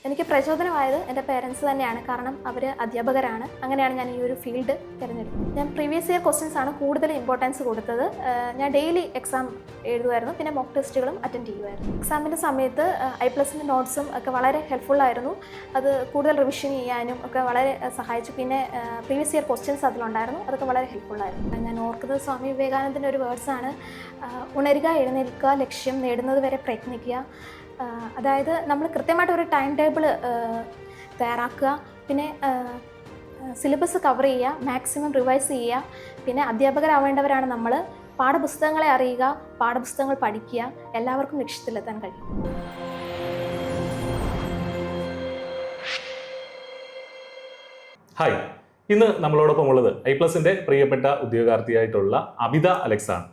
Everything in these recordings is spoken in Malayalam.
എനിക്ക് പ്രചോദനമായത് എൻ്റെ പേരൻസ് തന്നെയാണ്. കാരണം അവർ അധ്യാപകരാണ്. അങ്ങനെയാണ് ഞാൻ ഈ ഒരു ഫീൽഡ് തിരഞ്ഞെടുത്തത്. ഞാൻ പ്രീവിയസ് ഇയർ ക്വസ്റ്റ്യൻസ് ആണ് കൂടുതൽ ഇമ്പോർട്ടൻസ് കൊടുത്തത്. ഞാൻ ഡെയിലി എക്സാം എഴുതുമായിരുന്നു, പിന്നെ മോക്ക് ടെസ്റ്റുകളും അറ്റൻഡ് ചെയ്യുമായിരുന്നു. എക്സാമിൻ്റെ സമയത്ത് I+ൻ്റെ നോട്ട്സും ഒക്കെ വളരെ ഹെൽപ്ഫുള്ളായിരുന്നു. അത് കൂടുതൽ റിവിഷൻ ചെയ്യാനും ഒക്കെ വളരെ സഹായിച്ചു. പിന്നെ പ്രീവിയസ് ഇയർ ക്വസ്റ്റ്യൻസ് അതിലുണ്ടായിരുന്നു, അതൊക്കെ വളരെ ഹെൽപ്ഫുള്ളായിരുന്നു. ഞാൻ ഓർക്കുന്നത് സ്വാമി വിവേകാനന്ദൻ്റെ ഒരു വേർഡ്സാണ്, ഉണരുക, എഴുന്നേൽക്കുക, ലക്ഷ്യം നേടുന്നത് വരെ പ്രയത്നിക്കുക. അതായത് നമ്മൾ കൃത്യമായിട്ട് ഒരു ടൈം ടേബിൾ തയ്യാറാക്കുക, പിന്നെ സിലബസ് കവർ ചെയ്യുക, മാക്സിമം റിവൈസ് ചെയ്യുക. പിന്നെ അധ്യാപകരാവേണ്ടവരാണ് നമ്മൾ. പാഠപുസ്തകങ്ങളെ അറിയുക, പാഠപുസ്തകങ്ങൾ പഠിക്കുക. എല്ലാവർക്കും ലക്ഷ്യത്തിലെത്താൻ കഴിയും. ഹായ്, ഇന്ന് നമ്മളോടൊപ്പം ഉള്ളത് I+ന്റെ പ്രിയപ്പെട്ട ഉദ്യോഗാർത്ഥിയായിട്ടുള്ള അബിത അലക്സ് ആണ്.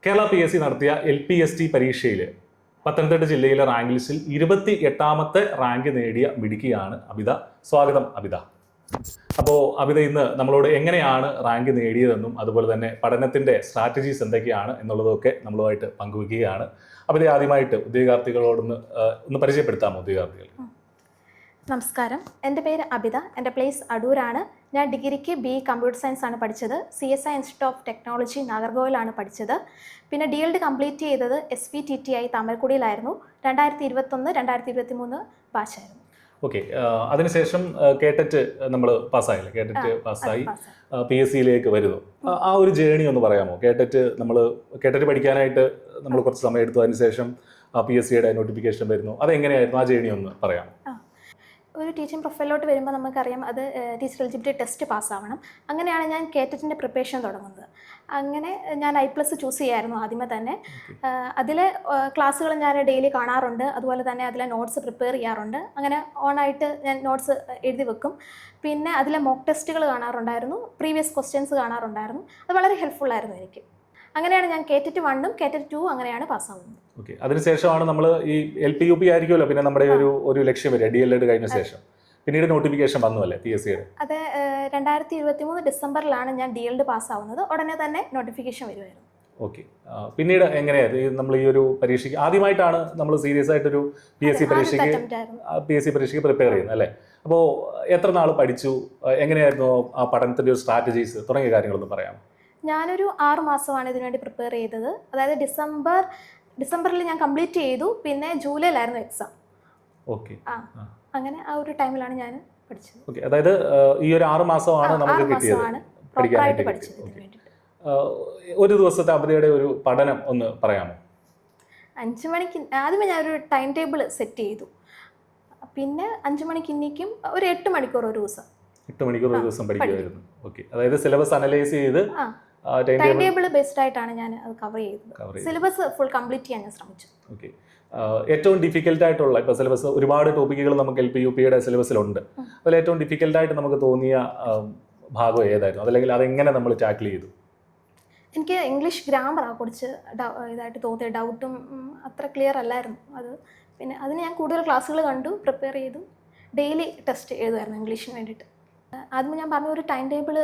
കേരള PSC നടത്തിയ LPST പരീക്ഷയിൽ പത്തനംതിട്ട ജില്ലയിലെ റാങ്ക് ലിസ്റ്റിൽ 28ാമത്തെ റാങ്ക് നേടിയ മിടുക്കിയാണ് അബിത. സ്വാഗതം അബിത. അപ്പോൾ അബിത ഇന്ന് നമ്മളോട് എങ്ങനെയാണ് റാങ്ക് നേടിയതെന്നും അതുപോലെ തന്നെ പഠനത്തിൻ്റെ സ്ട്രാറ്റജീസ് എന്തൊക്കെയാണ് എന്നുള്ളതൊക്കെ നമ്മളുമായിട്ട് പങ്കുവയ്ക്കുകയാണ്. അബിത, ആദ്യമായിട്ട് ഉദ്യോഗാർത്ഥികളോടൊന്ന് പരിചയപ്പെടുത്താമോ ഉദ്യോഗാർത്ഥികൾ? നമസ്കാരം, എൻ്റെ പേര് അബിത. എൻ്റെ പ്ലേസ് അടൂരാണ്. ഞാൻ ഡിഗ്രിക്ക് BE കമ്പ്യൂട്ടർ സയൻസ് ആണ് പഠിച്ചത്. CSI ഇൻസ്റ്റിറ്റ്യൂട്ട് ഓഫ് ടെക്നോളജി നാഗർകോവിലാണ് പഠിച്ചത്. പിന്നെ DED കംപ്ലീറ്റ് ചെയ്തത് SVTTI താമരക്കുടിയിലായിരുന്നു. 2021-2023 ബാച്ചായിരുന്നു. ഓക്കെ, അതിനുശേഷം കേട്ടറ്റ് നമ്മൾ പാസ്സായില്ലേ? കേട്ടറ്റ് പാസ്സായി PSCയിലേക്ക് വരുന്നു. ആ ഒരു ജേണി ഒന്ന് പറയാമോ? കേട്ടറ്റ് പഠിക്കാനായിട്ട് നമ്മൾ കുറച്ച് സമയം എടുത്തു, അതിനുശേഷം PSCയുടെ നോട്ടിഫിക്കേഷൻ വരുന്നു. അതെങ്ങനെയായിരുന്നു ആ ജേണി ഒന്ന് പറയാമോ? ഒരു ടീച്ചിങ് പ്രൊഫൈലിലോട്ട് വരുമ്പോൾ നമുക്കറിയാം അത് ടീച്ചർ എലിജിബിലിറ്റി ടെസ്റ്റ് പാസ്സാവണം. അങ്ങനെയാണ് ഞാൻ കേറ്ററ്റിൻ്റെ പ്രിപ്പറേഷൻ തുടങ്ങുന്നത്. അങ്ങനെ ഞാൻ I+ ചൂസ് ചെയ്യായിരുന്നു ആദ്യമേ തന്നെ. അതിലെ ക്ലാസ്സുകൾ ഞാൻ ഡെയിലി കാണാറുണ്ട്, അതുപോലെ തന്നെ അതിലെ നോട്ട്സ് പ്രിപ്പയർ ചെയ്യാറുണ്ട്. അങ്ങനെ ഓണായിട്ട് ഞാൻ നോട്ട്സ് എഴുതി വെക്കും. പിന്നെ അതിലെ മോക്ക് ടെസ്റ്റുകൾ കാണാറുണ്ടായിരുന്നു, പ്രീവിയസ് ക്വസ്റ്റ്യൻസ് കാണാറുണ്ടായിരുന്നു. അത് വളരെ ഹെൽപ്ഫുള്ളായിരുന്നു എനിക്ക്. അങ്ങനെയാണ് ഞാൻ കേറ്ററ്റ് 1ഉം കേറ്ററ്റ് 2 അങ്ങനെയാണ് പാസ്സാവുന്നത്. ഓക്കെ, അതിനുശേഷമാണ് നമ്മൾ ഈ LP UP ആയിരിക്കുമല്ലോ പിന്നെ നമ്മുടെ ഒരു ലക്ഷ്യം വരിക. DLED കഴിഞ്ഞ ശേഷം പിന്നീട് നോട്ടിഫിക്കേഷൻ വന്നു അല്ലേ PSCയുടെ? അതെ, 2023 ഡിസംബറിലാണ് ഞാൻ DLED പാസ്സാവുന്നത്. ഉടനെ തന്നെ നോട്ടിഫിക്കേഷൻ വരുമായിരുന്നു. ഓക്കെ, പിന്നീട് എങ്ങനെയായിരുന്നു നമ്മൾ ഈ ഒരു പരീക്ഷയ്ക്ക് ആദ്യമായിട്ടാണ് നമ്മൾ സീരിയസ് ആയിട്ടൊരു PSC പരീക്ഷയ്ക്ക് പ്രിപ്പയർ ചെയ്യുന്നത് അല്ലേ? അപ്പോൾ എത്ര നാൾ പഠിച്ചു, എങ്ങനെയായിരുന്നു ആ പഠനത്തിൻ്റെ ഒരു സ്ട്രാറ്റജീസ് തുടങ്ങിയ കാര്യങ്ങളൊന്നും പറയാമോ? ഞാനൊരു 6 മാസമാണ് ഇതിനുവേണ്ടി പ്രിപ്പയർ ചെയ്തത്. അതായത് ഡിസംബറിൽ ഞാൻ കംപ്ലീറ്റ് ചെയ്തു. പിന്നെ ജൂലൈയിലായിരുന്നു എക്സാം. ഓക്കെ, അങ്ങനെ ആ ഒരു ടൈമിലാണ് ഞാൻ പഠിച്ചത്. ഓക്കെ, അതായത് ഈ ഒരു 6 മാസമാണ് നമുക്ക് കിട്ടിയത് പഠിക്കാനായിട്ട്. ഒരു ദിവസത്തെ അബിതയുടെ ഒരു പഠനം ഒന്ന് പറയാമോ? 5 മണിക്ക് ആദ്യമേ ഞാനൊരു ടൈം ടേബിൾ സെറ്റ് ചെയ്തു. പിന്നെ 5 മണിക്ക് ഇന്നിക്കും ഒരു 8 മണിക്കൂർ ഒരു ദിവസം. 8 മണിക്കൂർ ഒരു ദിവസം പഠിക്കുമായിരുന്നു. ഓക്കെ, അതായത് സിലബസ് അനലൈസ് ചെയ്ത് ടൈം ടേബിൾ ബേസ്ഡ് ആയിട്ടാണ് ഞാൻ അത് കവർ ചെയ്തത്. സിലബസ് ഫുൾ കംപ്ലീറ്റ് ചെയ്യാൻ ഞാൻ ശ്രമിച്ചു. ഓക്കെ, ഏറ്റവും ഡിഫിക്കൽട്ട് ആയിട്ടുള്ള ഇപ്പോൾ സിലബസ് ഒരുപാട് ടോപ്പിക്കുകൾ നമുക്ക് LP UPയുടെ സിലബസിലുണ്ട്. അതിൽ ഏറ്റവും ഡിഫിക്കൽട്ടായിട്ട് നമുക്ക് തോന്നിയ ഭാഗം ഏതായിരുന്നു? അതല്ലെങ്കിൽ അതെങ്ങനെ നമ്മൾ ടാക്കിൾ ചെയ്തു? എനിക്ക് ഇംഗ്ലീഷ് ഗ്രാമറാണ് കുറച്ച് ഇതായിട്ട് തോന്നിയ. ഡൗട്ടും അത്ര ക്ലിയർ അല്ലായിരുന്നു അത്. പിന്നെ അതിന് ഞാൻ കൂടുതൽ ക്ലാസ്സുകൾ കണ്ടു, പ്രിപ്പയർ ചെയ്തു, ഡെയിലി ടെസ്റ്റ് എഴുതുമായിരുന്നു ഇംഗ്ലീഷിന് വേണ്ടിയിട്ട്. ആദ്യം ഞാൻ പറഞ്ഞു ഒരു ടൈം ടേബിൾ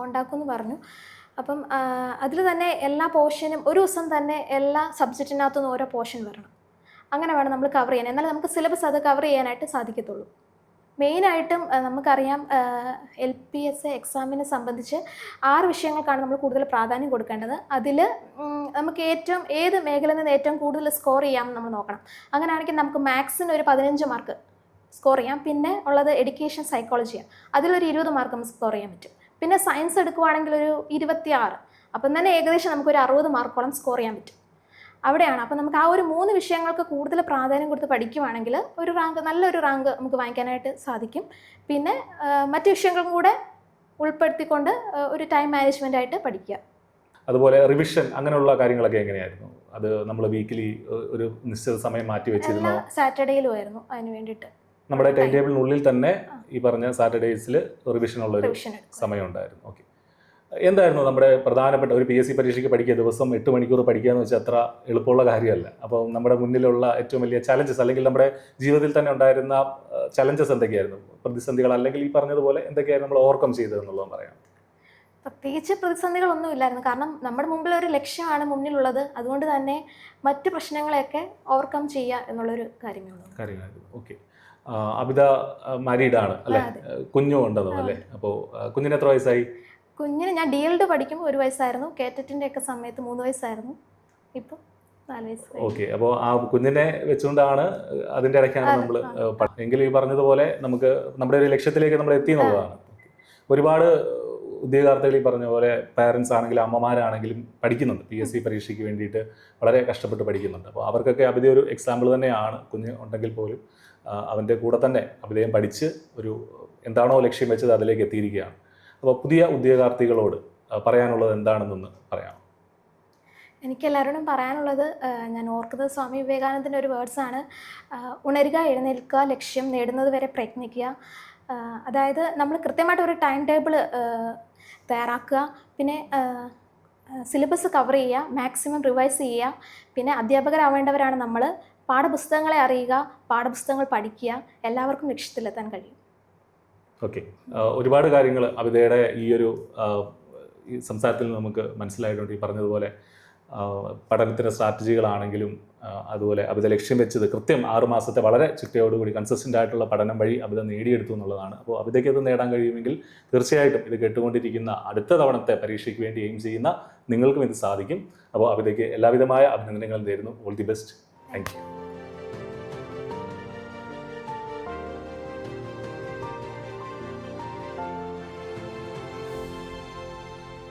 ഉണ്ടാക്കുമെന്ന് പറഞ്ഞു. അപ്പം അതിൽ തന്നെ എല്ലാ പോർഷനും ഒരു ദിവസം തന്നെ എല്ലാ സബ്ജക്റ്റിനകത്തുനിന്ന് ഓരോ പോർഷൻ വരണം. അങ്ങനെ വേണം നമ്മൾ കവർ ചെയ്യാൻ. എന്നാലും നമുക്ക് സിലബസ് അത് കവർ ചെയ്യാനായിട്ട് സാധിക്കത്തുള്ളൂ. മെയിനായിട്ടും നമുക്കറിയാം LPS എക്സാമിനെ സംബന്ധിച്ച് 6 വിഷയങ്ങൾക്കാണ് നമ്മൾ കൂടുതൽ പ്രാധാന്യം കൊടുക്കേണ്ടത്. അതിൽ നമുക്ക് ഏത് മേഖലയിൽ നിന്ന് ഏറ്റവും കൂടുതൽ സ്കോർ ചെയ്യാമെന്ന് നമ്മൾ നോക്കണം. അങ്ങനെയാണെങ്കിൽ നമുക്ക് മാത്സിന് ഒരു 15 മാർക്ക് സ്കോർ ചെയ്യാം. പിന്നെ ഉള്ളത് എഡ്യൂക്കേഷൻ സൈക്കോളജിയാണ്, അതിലൊരു 20 മാർക്ക് നമുക്ക് സ്കോർ ചെയ്യാൻ പറ്റും. പിന്നെ സയൻസ് എടുക്കുവാണെങ്കിൽ ഒരു 26. അപ്പം തന്നെ ഏകദേശം നമുക്കൊരു 60 മാർക്കോളം സ്കോർ ചെയ്യാൻ പറ്റും. അവിടെയാണ്. അപ്പം നമുക്ക് ആ ഒരു 3 വിഷയങ്ങൾക്ക് കൂടുതൽ പ്രാധാന്യം കൊടുത്ത് പഠിക്കുവാണെങ്കിൽ നല്ലൊരു റാങ്ക് നമുക്ക് വാങ്ങിക്കാനായിട്ട് സാധിക്കും. പിന്നെ മറ്റ് വിഷയങ്ങളും കൂടെ ഉൾപ്പെടുത്തിക്കൊണ്ട് ഒരു ടൈം മാനേജ്മെൻ്റ് ആയിട്ട് പഠിക്കുക. അതുപോലെ റിവിഷൻ അങ്ങനെയുള്ള കാര്യങ്ങളൊക്കെ എങ്ങനെയായിരുന്നു? അത് നമ്മൾ വീക്കിലി ഒരു നിശ്ചിത സമയം മാറ്റി വെച്ചിരുന്നു? സാറ്റർഡേയിലും ആയിരുന്നു അതിന് വേണ്ടിയിട്ട്. നമ്മുടെ ടൈം ടേബിളിനുള്ളിൽ തന്നെ ഈ പറഞ്ഞ സാറ്റർഡേയ്സിൽ റിവിഷനുള്ളൊരു സമയം ഉണ്ടായിരുന്നു. ഓക്കെ, എന്തായിരുന്നു നമ്മുടെ പ്രധാനപ്പെട്ട ഒരു PSC പരീക്ഷയ്ക്ക് പഠിക്കുക? ദിവസം 8 മണിക്കൂർ പഠിക്കുക എന്ന് വെച്ചാൽ അത്ര എളുപ്പമുള്ള കാര്യമല്ല. അപ്പോൾ നമ്മുടെ മുന്നിലുള്ള ഏറ്റവും വലിയ ചലഞ്ചസ് അല്ലെങ്കിൽ നമ്മുടെ ജീവിതത്തിൽ തന്നെ ഉണ്ടായിരുന്ന ചലഞ്ചസ് എന്തൊക്കെയായിരുന്നു? പ്രതിസന്ധികൾ അല്ലെങ്കിൽ ഈ പറഞ്ഞതുപോലെ എന്തൊക്കെയായിരുന്നു നമ്മൾ ഓവർകം ചെയ്തതെന്നുള്ളതും പറയാം. പ്രത്യേകിച്ച് പ്രതിസന്ധികളൊന്നും ഇല്ലായിരുന്നു. കാരണം നമ്മുടെ മുമ്പിൽ ഒരു ലക്ഷ്യമാണ് മുന്നിലുള്ളത്. അതുകൊണ്ട് തന്നെ മറ്റ് പ്രശ്നങ്ങളെയൊക്കെ ഓവർകം ചെയ്യുക എന്നുള്ളൊരു കാര്യമായിരുന്നു. ഓക്കെ, അബിത മാരീഡ് ആണ് അല്ലേ? കുഞ്ഞും ഉണ്ടെന്നോ അല്ലേ? അപ്പോൾ കുഞ്ഞിന് എത്ര വയസ്സായി? കുഞ്ഞിന് ഞാൻ DLD പഠിക്കുമ്പോൾ 1 വയസ്സായിരുന്നു, കേറ്ററ്റിൻ്റെ ഒക്കെ സമയത്ത് 3 വയസ്സായിരുന്നു, ഇപ്പോൾ 4 വയസ്സായി. ഓക്കെ, അപ്പോൾ ആ കുഞ്ഞിനെ വെച്ചുകൊണ്ടാണ് അതിൻ്റെ ഇടയ്ക്കാണ് നമ്മൾ എങ്കിലും ഈ പറഞ്ഞതുപോലെ നമുക്ക് നമ്മുടെ ഒരു ലക്ഷ്യത്തിലേക്ക് നമ്മൾ എത്തി എന്നുള്ളതാണ്. ഒരുപാട് ഉദ്യോഗാർത്ഥികൾ ഈ പറഞ്ഞ പോലെ പാരൻസ് ആണെങ്കിലും അമ്മമാരാണെങ്കിലും പഠിക്കുന്നുണ്ട്, PSC പരീക്ഷയ്ക്ക് വേണ്ടിയിട്ട് വളരെ കഷ്ടപ്പെട്ട് പഠിക്കുന്നുണ്ട്. അപ്പോൾ അവർക്കൊക്കെ അബിത ഒരു എക്സാമ്പിൾ തന്നെയാണ്. കുഞ്ഞ് ഉണ്ടെങ്കിൽ പോലും അവൻ്റെ കൂടെ തന്നെ അബിതയും പഠിച്ച് ഒരു എന്താണോ ലക്ഷ്യം വെച്ചത് അതിലേക്ക് എത്തിയിരിക്കുകയാണ്. അപ്പോൾ പുതിയ ഉദ്യോഗാർത്ഥികളോട് പറയാനുള്ളത് എന്താണെന്നൊന്ന് പറയാം. എനിക്ക് എല്ലാവരോടും പറയാനുള്ളത്, ഞാൻ ഓർക്കുന്നത് സ്വാമി വിവേകാനന്ദൻ്റെ ഒരു വേർഡ്സാണ്, ഉണരുക, എഴുന്നേൽക്കുക, ലക്ഷ്യം നേടുന്നത് വരെ പ്രയത്നിക്കുക. അതായത് നമ്മൾ കൃത്യമായിട്ട് ഒരു ടൈം ടേബിൾ തയ്യാറാക്കുക, പിന്നെ സിലബസ് കവർ ചെയ്യുക, മാക്സിമം റിവൈസ് ചെയ്യുക. പിന്നെ അധ്യാപകരാവേണ്ടവരാണ് നമ്മൾ. പാഠപുസ്തകങ്ങളെ അറിയുക, പാഠപുസ്തകങ്ങൾ പഠിക്കുക, എല്ലാവർക്കും ലക്ഷ്യത്തിലെത്താൻ കഴിയും. ഓക്കെ, ഒരുപാട് കാര്യങ്ങൾ അബിതയുടെ ഈ ഒരു ഈ സംസാരത്തിൽ നമുക്ക് മനസ്സിലായിട്ടുണ്ട്. ഈ പറഞ്ഞതുപോലെ പഠനത്തിൻ്റെ സ്ട്രാറ്റജികളാണെങ്കിലും അതുപോലെ അബിത ലക്ഷ്യം വെച്ചത് കൃത്യം 6 മാസത്തെ വളരെ ചിട്ടയോടുകൂടി കൺസിസ്റ്റൻ്റ് ആയിട്ടുള്ള പഠനം വഴി അബിത നേടിയെടുത്തു എന്നുള്ളതാണ്. അപ്പോൾ അബിതയ്ക്ക് ഇത് നേടാൻ കഴിയുമെങ്കിൽ തീർച്ചയായിട്ടും ഇത് കേട്ടുകൊണ്ടിരിക്കുന്ന അടുത്ത തവണത്തെ പരീക്ഷയ്ക്ക് വേണ്ടി എയിം ചെയ്യുന്ന നിങ്ങൾക്കും ഇത് സാധിക്കും. അപ്പോൾ അബിതയ്ക്ക് എല്ലാവിധമായ അഭിനന്ദനങ്ങളും നേരുന്നു. All the best. Thank you.